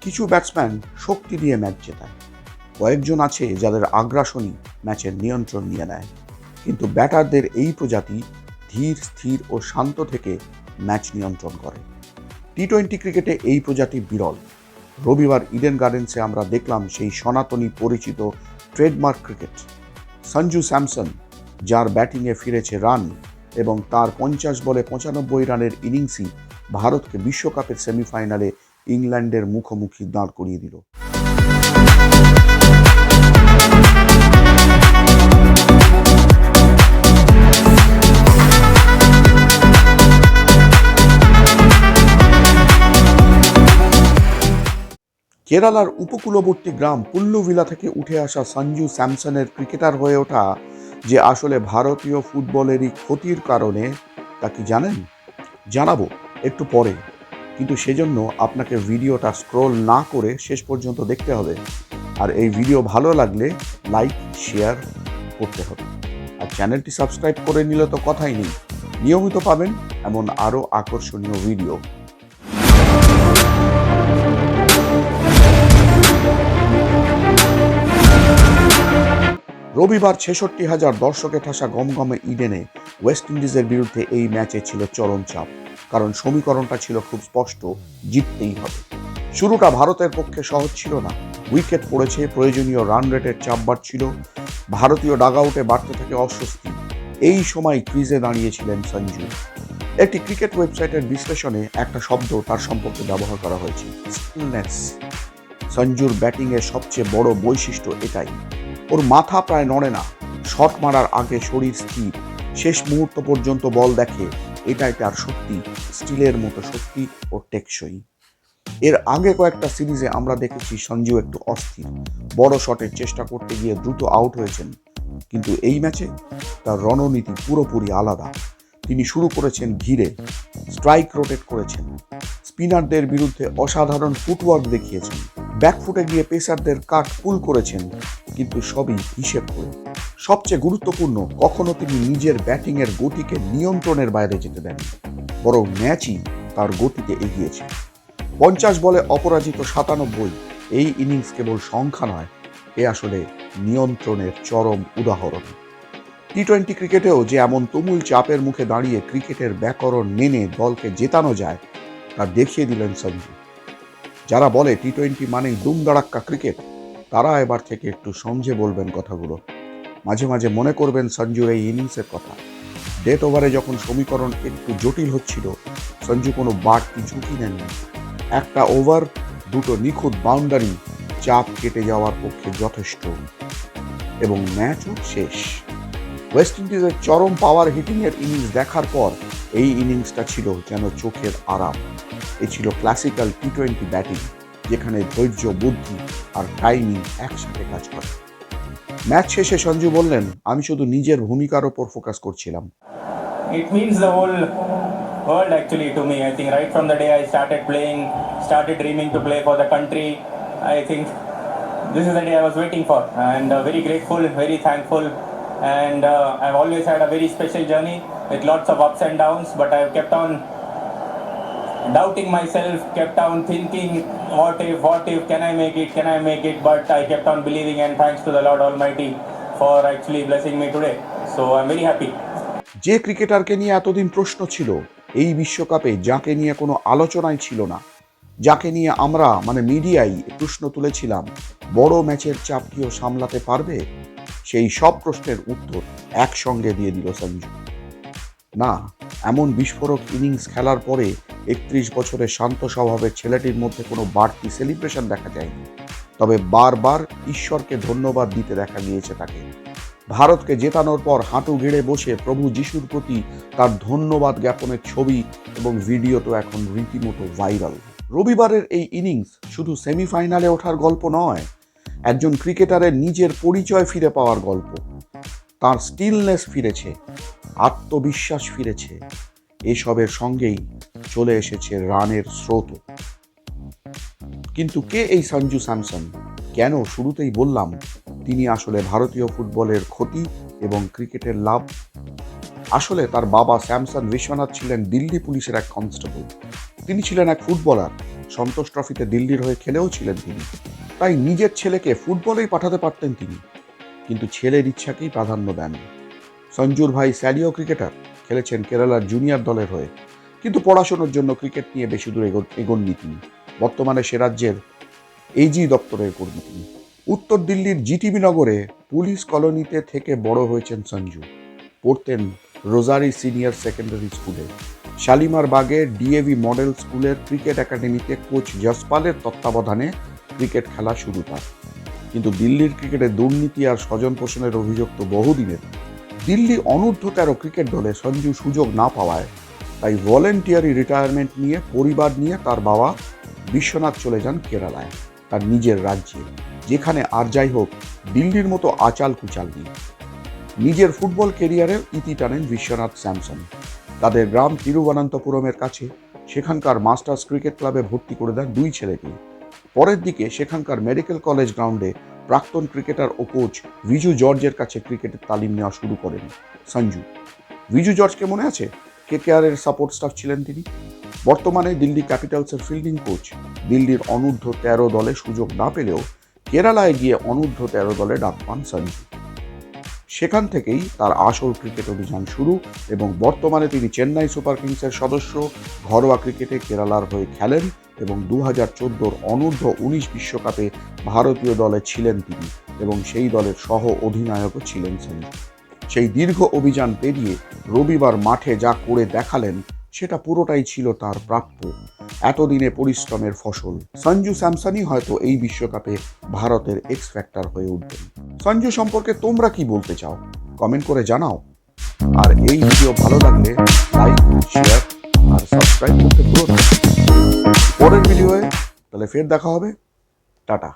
কিছু ব্যাটসম্যান শক্তি দিয়ে ম্যাচ জেতায়, কয়েকজন আছে যাদের আগ্রাসনই ম্যাচের নিয়ন্ত্রণ নিয়ে নেয়, কিন্তু ব্যাটারদের এই প্রজাতি ধীর, স্থির ও শান্ত থেকে ম্যাচ নিয়ন্ত্রণ করে। টি-20 ক্রিকেটে এই প্রজাতি বিরল। রবিবার ইডেন গার্ডেন্সে আমরা দেখলাম সেই সনাতনী পরিচিত ট্রেডমার্ক ক্রিকেট। সঞ্জু স্যামসন, যার ব্যাটিংয়ে ফিরেছে রান, এবং তার 50 বলে 95 রানের ইনিংসই ভারতকে বিশ্বকাপের সেমিফাইনালে ইংল্যান্ডের মুখোমুখি দাঁড় করিয়ে দিল। কেরালার উপকূলবর্তী গ্রাম পুল্লুভিলা থেকে উঠে আসা সঞ্জু স্যামসনের ক্রিকেটার হয়ে ওঠা যে আসলে ভারতীয় ফুটবলেরই ক্ষতির কারণে, তা কি জানেন? জানাবো একটু পরে, কিন্তু সেজন্য আপনাকে ভিডিওটা স্ক্রল না করে শেষ পর্যন্ত দেখতে হবে। আর এই ভিডিও ভালো লাগলে লাইক, শেয়ার করতে হবে। আর চ্যানেলটি সাবস্ক্রাইব করে নিলে তো কথাই নেই, নিয়মিত পাবেন এমন আরও আকর্ষণীয় ভিডিও। রবিবার 66,000 দর্শকে ঠাসা গমগমে ইডেনে ওয়েস্ট ইন্ডিজের বিরুদ্ধে এই ম্যাচে ছিল চরম চাপ, কারণ সমীকরণটা ছিল খুব স্পষ্ট, জিততেই হবে। শুরুটা ভারতের পক্ষে সহজ ছিল না। উইকেট পড়েছে, প্রয়োজনীয় রান রেটের চাপ বাড়ছিল, ভারতীয় ডাগআউটে বাড়তে থাকে অস্বস্তি। এই সময় ক্রিজে দাঁড়িয়েছিলেন সঞ্জু। একটি ক্রিকেট ওয়েবসাইটের বিশ্লেষণে একটা শব্দ তার সম্পর্কে ব্যবহার করা হয়েছে, স্টিলনেস। সঞ্জুর ব্যাটিংয়ের সবচেয়ে বড় বৈশিষ্ট্য এটাই, ওর মাথা প্রায় নড়ে না, শট মারার আগে শরীর স্থির, শেষ মুহূর্ত পর্যন্ত বল দেখে, এটাই তার শক্তি, স্টিলের মতো শক্তি ও টেকসই। এর আগে কয়েকটা সিরিজে আমরা দেখেছি সঞ্জু একটু অস্থির, বড় শটের চেষ্টা করতে গিয়ে দ্রুত আউট হয়েছেন, কিন্তু এই ম্যাচে তার রণনীতি পুরোপুরি আলাদা। তিনি শুরু করেছেন ধীরে, স্ট্রাইক রোটেট করেছেন, স্পিনারদের বিরুদ্ধে অসাধারণ ফুটওয়ার্ক দেখিয়েছেন, ব্যাকফুটে গিয়ে পেসারদের কাট পুল করেছেন, কিন্তু সবই হিসেব করে। সবচেয়ে গুরুত্বপূর্ণ, কখনো তিনি নিজের ব্যাটিংয়ের গতিকে নিয়ন্ত্রণের বাইরে যেতে দেননি, বরং ম্যাচই তার গতিতে এগিয়েছে। 50 বলে অপরাজিত 97, এই ইনিংস কেবল সংখ্যা নয়, এ আসলে নিয়ন্ত্রণের চরম উদাহরণ। টি-20 ক্রিকেটেও যে এমন তুমুল চাপের মুখে দাঁড়িয়ে ক্রিকেটের ব্যাকরণ মেনে দলকে জেতানো যায়, তা দেখিয়ে দিলেন সঞ্জু। যারা বলে টি-20 মানেই দুমদাড়াক্কা ক্রিকেট, তারা এবার থেকে একটু সমঝে বলবেন কথাগুলো। মাঝে মাঝে মনে করবেন সঞ্জুর এই ইনিংসের কথা। ডেথ ওভারে যখন সমীকরণ একটু জটিল হচ্ছিল, সঞ্জু কোনো বাড়তি ঝুঁকি নেননি। একটা ওভার, দুটো নিখুঁত বাউন্ডারি চাপ কেটে যাওয়ার পক্ষে যথেষ্ট, এবং ম্যাচও শেষ। ওয়েস্ট ইন্ডিজের চরম পাওয়ার হিটিংয়ের ইনিংস দেখার পর এই ইনিংসটা ছিল যেন চোখের আরাম। এ ছিল ক্লাসিক্যাল টি-20 ব্যাটিং, যেখানে ধৈর্য, বুদ্ধি আর টাইমিং একসাথে কাজ করে। ম্যাচ শেষে সঞ্জু বললেন, আমি শুধু নিজের ভূমিকার ওপর ফোকাস করছিলাম। It means the whole world actually to me. I think right from the day I started playing, started dreaming to play for the country, I think this is the day I was waiting for, and very grateful, very thankful, and I've always had a very special journey with lots of ups and downs, but I've kept on doubting myself, kept on thinking, what if, can I make it, but I kept on believing, and thanks to the Lord Almighty for actually blessing me today. So I'm very happy. যে ক্রিকেটারকে নিয়ে এতদিন প্রশ্ন ছিল এই বিশ্বকাপে, যাকে নিয়ে কোনো আলোচনাই ছিল না, যাকে নিয়ে আমরা মিডিয়ায় প্রশ্ন তুলেছিলাম, বড় ম্যাচের চাপ কিও সামলাতে পারবে, সেই সব প্রশ্নের উত্তর একসঙ্গে দিয়ে দিল সঞ্জু। না, এমন বিস্ফোরক ইনিংস খেলার পরে 31 বছরের শান্ত স্বভাবের ছেলেটির মধ্যে কোনো বাড়তি সেলিব্রেশন দেখা যায়নি, তবে বারবার ঈশ্বরকে ধন্যবাদ দিতে দেখা গিয়েছে তাকে। ভারতকে জেতানোর পর হাঁটু গেড়ে বসে প্রভু যিশুর প্রতি তার ধন্যবাদ জ্ঞাপনের ছবি এবং ভিডিও তো এখন রীতিমতো ভাইরাল। রবিবারের এই ইনিংস শুধু সেমিফাইনালে ওঠার গল্প নয়, একজন ক্রিকেটারের নিজের পরিচয় ফিরে পাওয়ার গল্প। তার স্টিলনেস ফিরেছে, আত্মবিশ্বাস ফিরেছে, এসবের সঙ্গেই চলে এসেছে রানের স্রোত। কিন্তু কে এই সঞ্জু স্যামসন? কেন শুরুতেই বললাম তিনি আসলে ভারতীয় ফুটবলের ক্ষতি এবং ক্রিকেটের লাভ? আসলে তার বাবা স্যামসন বিশ্বনাথ ছিলেন দিল্লি পুলিশের এক কনস্টেবল। তিনি ছিলেন এক ফুটবলার, সন্তোষ ট্রফিতে দিল্লির হয়ে খেলেও ছিলেন তিনি। তাই নিজের ছেলেকে ফুটবলেই পাঠাতে পারতেন তিনি, কিন্তু ছেলের ইচ্ছাকেই প্রাধান্য দেন। সঞ্জুর ভাই স্যালিও ক্রিকেটার, খেলেছেন কেরালার জুনিয়র দলের হয়ে, কিন্তু পড়াশোনার জন্য ক্রিকেট নিয়ে বেশি দূর এগোননি তিনি। বর্তমানে সে রাজ্যের এইজি দপ্তরের কর্মী তিনি। উত্তর দিল্লির জিটিবি নগরে পুলিশ কলোনিতে থেকে বড় হয়েছেন সঞ্জু। পড়তেন রোজারি সিনিয়র সেকেন্ডারি স্কুলে। শালিমার বাগে ডিএভি মডেল স্কুলের ক্রিকেট একাডেমিতে কোচ যশপালের তত্ত্বাবধানে ক্রিকেট খেলা শুরু তার। কিন্তু দিল্লির ক্রিকেটে দুর্নীতি আর স্বজন পোষণের অভিযোগ তো বহুদিনের। দিল্লি অনূর্ধ্ব 13 ক্রিকেট দলে সঞ্জু সুযোগ না পাওয়ায় তাই ভলেন্টিয়ারি রিটায়ারমেন্ট নিয়ে পরিবার নিয়ে তার বাবা বিশ্বনাথ চলে যান কেরালায়, তার নিজের রাজ্যে, যেখানে আর যাই হোক দিল্লির মতো আচাল কুচাল নেই। নিজের ফুটবল কেরিয়ারের ইতি টানেন বিশ্বনাথ স্যামসন। তাদের গ্রাম তিরুবনন্তপুরমের কাছে সেখানকার মাস্টার্স ক্রিকেট ক্লাবে ভর্তি করে দেন দুই ছেলেকে। পরের দিকে সেখানকার মেডিকেল কলেজ গ্রাউন্ডে প্রাক্তন ক্রিকেটার ও কোচ ভিজু জর্জের কাছে ক্রিকেটের তালিম নেওয়া শুরু করেন সঞ্জু। ভিজু জর্জকে মনে আছে? কেকেআরের সাপোর্ট স্টাফ ছিলেন তিনি। বর্তমানে দিল্লি ক্যাপিটালসের ফিল্ডিং কোচ। দিল্লির অনূর্ধ্ব 13 দলে সুযোগ না পেলেও কেরালায় গিয়ে অনূর্ধ্ব 13 দলে ডাক পান সঞ্জু। সেখান থেকেই তার আসল ক্রিকেট অভিযান শুরু এবং বর্তমানে তিনি চেন্নাই সুপার কিংসের সদস্য। ঘরোয়া ক্রিকেটে কেরালার হয়ে খেলেন এবং 2014 অনূর্ধ্ব 19 বিশ্বকাপে ভারতীয় দলে ছিলেন তিনি এবং সেই দলের সহ অধিনায়কও ছিলেন সঞ্জু। সেই দীর্ঘ অভিযান পেরিয়ে রবিবার মাঠে যা করে দেখালেন সেটা পুরোটাই ছিল তার প্রাপ্য, এতদিনে পরিশ্রমের ফসল। সঞ্জু স্যামসনই হয়তো এই বিশ্বকাপে ভারতের এক্স ফ্যাক্টর হয়ে উঠবেন। সঞ্জু সম্পর্কে তোমরা কি বলতে চাও কমেন্ট করে জানাও। আর এই ভিডিও ভালো লাগলে লাইক, শেয়ার আর সাবস্ক্রাইব করতে ভুলো না। পরের ভিডিওয়ে তাহলে ফের দেখা হবে। টাটা।